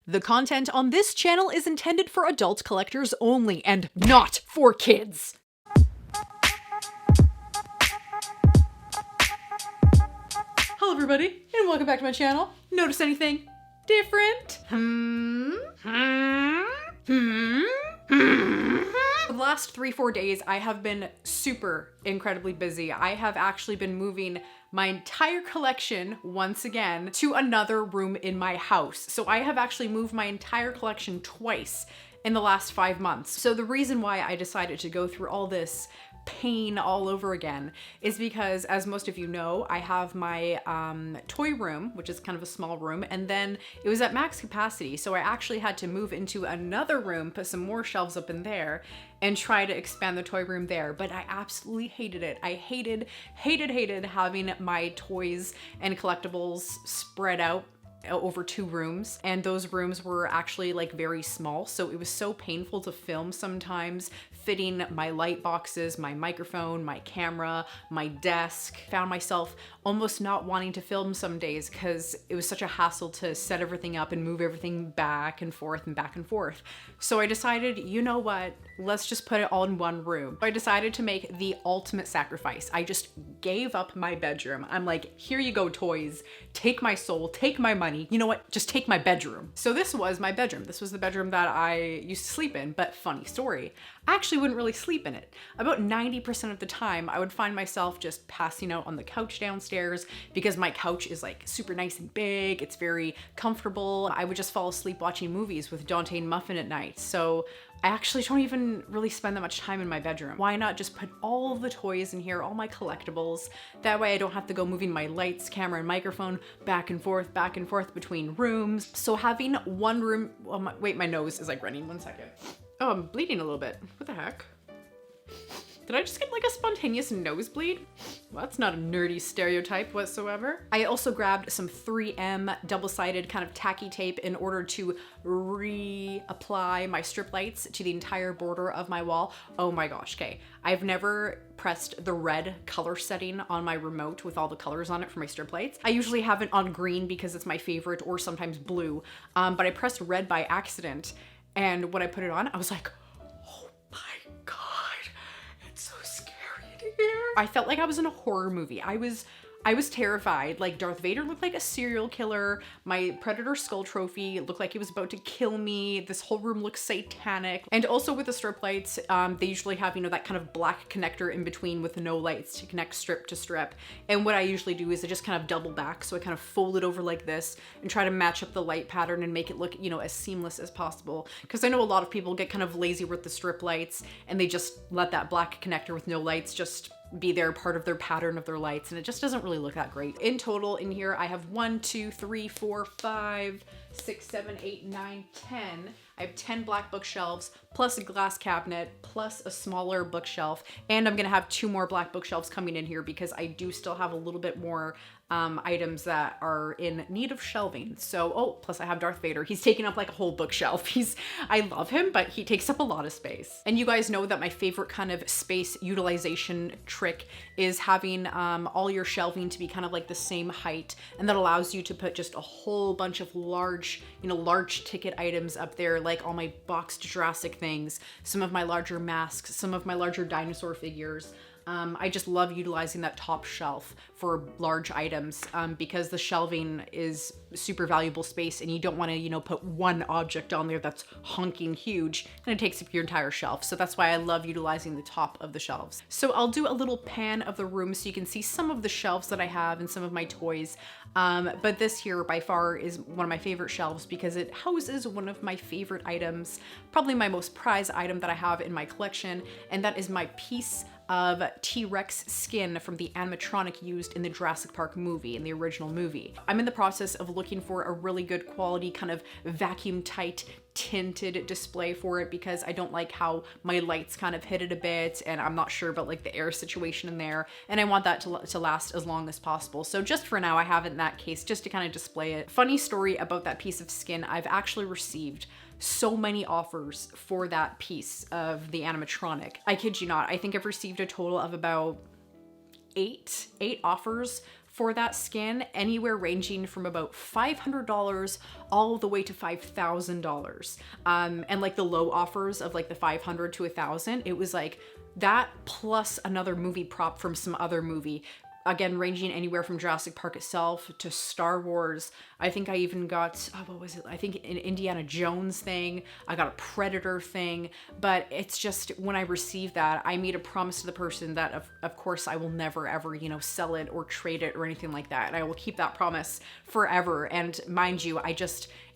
The content on this channel is intended for adult collectors only and not for kids. Hello everybody, and welcome back to my channel. Notice anything different? For the last 3-4 days, I have been super incredibly busy. I have actually been moving my entire collection once again to another room in my house. So I have actually moved my entire collection twice in the last 5 months. So the reason why I decided to go through all this pain all over again is because, as most of you know, I have my toy room, which is kind of a small room, and then it was at max capacity, so I actually had to move into another room, put some more shelves up in there, and try to expand the toy room there. But I absolutely hated it. I hated having my toys and collectibles spread out over 2 rooms, and those rooms were actually like very small, so it was so painful to film sometimes, fitting my light boxes, my microphone, my camera, my desk. Found myself almost not wanting to film some days because it was such a hassle to set everything up and move everything back and forth and back and forth. So I decided, you know what, let's just put it all in one room. I decided to make the ultimate sacrifice. I just gave up my bedroom. I'm like, here you go, toys. Take my soul, take my money. You know what? Just take my bedroom. So this was my bedroom. This was the bedroom that I used to sleep in, but funny story, I actually wouldn't really sleep in it. About 90% of the time, I would find myself just passing out on the couch downstairs because my couch is like super nice and big. It's very comfortable. I would just fall asleep watching movies with Dante and Muffin at night. So I actually don't even really spend that much time in my bedroom. Why not just put all the toys in here, all my collectibles? That way I don't have to go moving my lights, camera, and microphone back and forth between rooms. So having one room, well, wait, my nose is like running, 1 second. Oh, I'm bleeding a little bit. What the heck? Did I just get like a spontaneous nosebleed? Well, that's not a nerdy stereotype whatsoever. I also grabbed some 3M double-sided kind of tacky tape in order to reapply my strip lights to the entire border of my wall. Oh my gosh, okay. I've never pressed the red color setting on my remote with all the colors on it for my strip lights. I usually have it on green because it's my favorite, or sometimes blue, but I pressed red by accident, and when I put it on, I was like, oh my God. I felt like I was in a horror movie. I was terrified. Like, Darth Vader looked like a serial killer. My Predator skull trophy looked like he was about to kill me. This whole room looks satanic. And also with the strip lights, they usually have, you know, that kind of black connector in between with no lights to connect strip to strip. And what I usually do is I just kind of double back. So I kind of fold it over like this and try to match up the light pattern and make it look, you know, as seamless as possible. Because I know a lot of people get kind of lazy with the strip lights and they just let that black connector with no lights just be there, part of their pattern of their lights, and it just doesn't really look that great. In total in here, I have 1, 2, 3, 4, 5, 6, 7, 8, 9, 10. I have 10 black bookshelves, plus a glass cabinet, plus a smaller bookshelf, and I'm gonna have 2 more black bookshelves coming in here because I do still have a little bit more items that are in need of shelving. So, oh, plus I have Darth Vader. He's taking up like a whole bookshelf. I love him, but he takes up a lot of space. And you guys know that my favorite kind of space utilization trick is having all your shelving to be kind of like the same height, and that allows you to put just a whole bunch of large, you know, large ticket items up there, like all my boxed Jurassic things, some of my larger masks, some of my larger dinosaur figures. I just love utilizing that top shelf for large items because the shelving is super valuable space, and you don't want to, you know, put one object on there that's honking huge and it takes up your entire shelf. So that's why I love utilizing the top of the shelves. So I'll do a little pan of the room so you can see some of the shelves that I have and some of my toys. But this here by far is one of my favorite shelves because it houses one of my favorite items, probably my most prized item that I have in my collection, and that is my piece of T-Rex skin from the animatronic used in the Jurassic Park movie, in the original movie. I'm in the process of looking for a really good quality kind of vacuum tight tinted display for it because I don't like how my lights kind of hit it a bit, and I'm not sure about like the air situation in there, and I want that to last as long as possible. So just for now I have it in that case just to kind of display it. Funny story about that piece of skin, I've actually received so many offers for that piece of the animatronic. I kid you not, I think I've received a total of about eight offers for that skin, anywhere ranging from about $500 all the way to $5,000. And like the low offers of like the 500 to 1,000, it was like that plus another movie prop from some other movie. Again, ranging anywhere from Jurassic Park itself to Star Wars. I think I even got, oh, what was it? I think an Indiana Jones thing. I got a Predator thing. But it's just, when I received that, I made a promise to the person that of course I will never ever, you know, sell it or trade it or anything like that. And I will keep that promise forever. And mind you,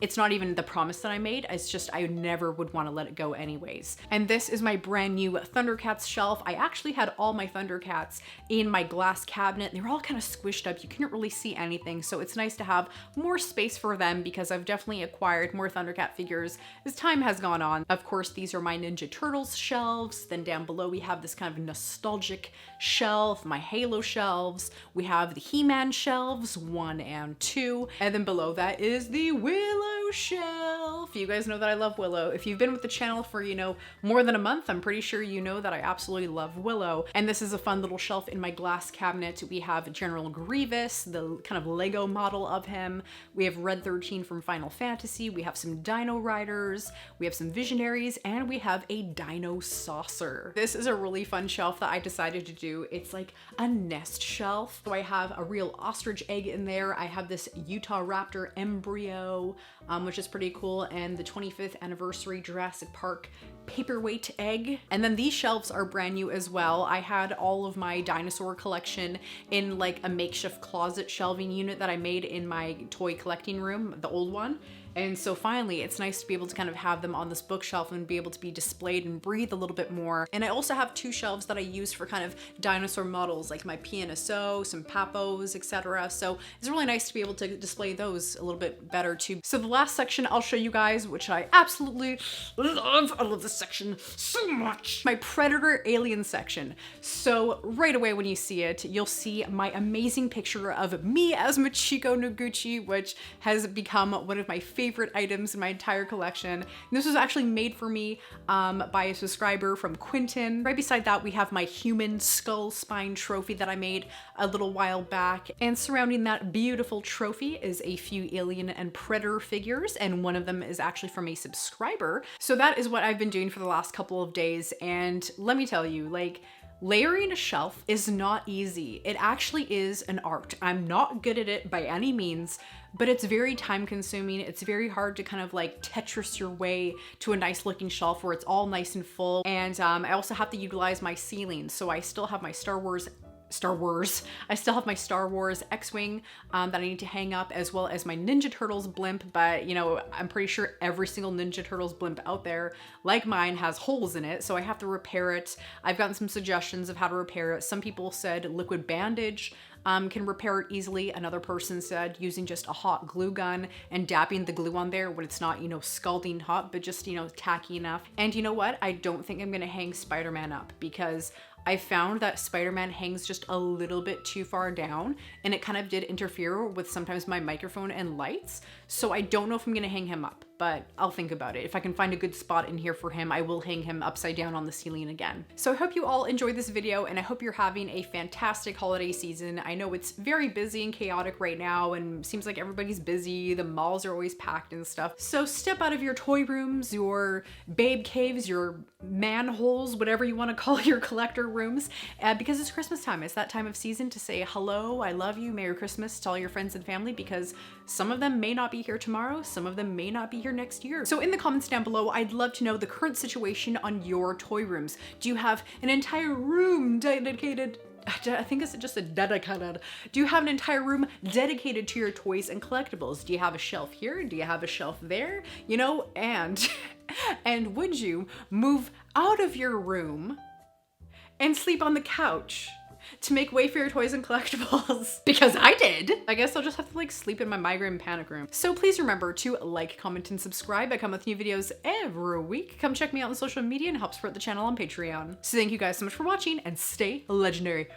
it's not even the promise that I made. It's just, I never would want to let it go anyways. And this is my brand new Thundercats shelf. I actually had all my Thundercats in my glass cabinet. They were all kind of squished up. You couldn't really see anything. So it's nice to have more space for them because I've definitely acquired more Thundercat figures as time has gone on. Of course, these are my Ninja Turtles shelves. Then down below, we have this kind of nostalgic shelf, my Halo shelves. We have the He-Man shelves, 1 and 2. And then below that is the Willow shelf. You guys know that I love Willow. If you've been with the channel for, you know, more than a month, I'm pretty sure you know that I absolutely love Willow. And this is a fun little shelf in my glass cabinet. We have General Grievous, the kind of Lego model of him. We have Red 13 from Final Fantasy. We have some Dino Riders. We have some Visionaries, and we have a Dino Saucer. This is a really fun shelf that I decided to do. It's like a nest shelf. So I have a real ostrich egg in there. I have this Utah Raptor embryo, which is pretty cool, and the 25th anniversary Jurassic Park paperweight egg. And then these shelves are brand new as well. I had all of my dinosaur collection in like a makeshift closet shelving unit that I made in my toy collecting room, the old one. And so finally, it's nice to be able to kind of have them on this bookshelf and be able to be displayed and breathe a little bit more. And I also have 2 shelves that I use for kind of dinosaur models, like my PNSO, some Papos, etc. So it's really nice to be able to display those a little bit better too. So the last section I'll show you guys, which I absolutely love. I love this section so much. My Predator Alien section. So right away when you see it, you'll see my amazing picture of me as Machiko Noguchi, which has become one of my favorite items in my entire collection. And this was actually made for me by a subscriber from Quentin. Right beside that, we have my human skull spine trophy that I made a little while back. And surrounding that beautiful trophy is a few Alien and Predator figures, and one of them is actually from a subscriber. So that is what I've been doing for the last couple of days. And let me tell you, like, layering a shelf is not easy. It actually is an art. I'm not good at it by any means, but it's very time consuming. It's very hard to kind of like Tetris your way to a nice looking shelf where it's all nice and full. And I also have to utilize my ceiling. So I still have my I still have my Star Wars X-Wing that I need to hang up, as well as my Ninja Turtles blimp, but you know, I'm pretty sure every single Ninja Turtles blimp out there, like mine, has holes in it, so I have to repair it. I've gotten some suggestions of how to repair it. Some people said liquid bandage can repair it easily. Another person said using just a hot glue gun and dabbing the glue on there when it's not, you know, scalding hot, but just, you know, tacky enough. And you know what? I don't think I'm gonna hang Spider-Man up, because I found that Spider-Man hangs just a little bit too far down, and it kind of did interfere with sometimes my microphone and lights. So I don't know if I'm gonna hang him up, but I'll think about it. If I can find a good spot in here for him, I will hang him upside down on the ceiling again. So I hope you all enjoyed this video, and I hope you're having a fantastic holiday season. I know it's very busy and chaotic right now, and seems like everybody's busy. The malls are always packed and stuff. So step out of your toy rooms, your babe caves, your manholes, whatever you want to call your collector rooms, because it's Christmas time. It's that time of season to say hello, I love you, Merry Christmas to all your friends and family, because some of them may not be here tomorrow, some of them may not be here next year. So in the comments down below, I'd love to know the current situation on your toy rooms. Do you have an entire room dedicated? I think it's just a dedicated. Do you have an entire room dedicated to your toys and collectibles? Do you have a shelf here? Do you have a shelf there? You know, and would you move out of your room and sleep on the couch to make way for your toys and collectibles? Because I did. I guess I'll just have to like sleep in my migraine panic room. So please remember to like, comment, and subscribe. I come with new videos every week. Come check me out on social media and help support the channel on Patreon. So thank you guys so much for watching, and stay legendary.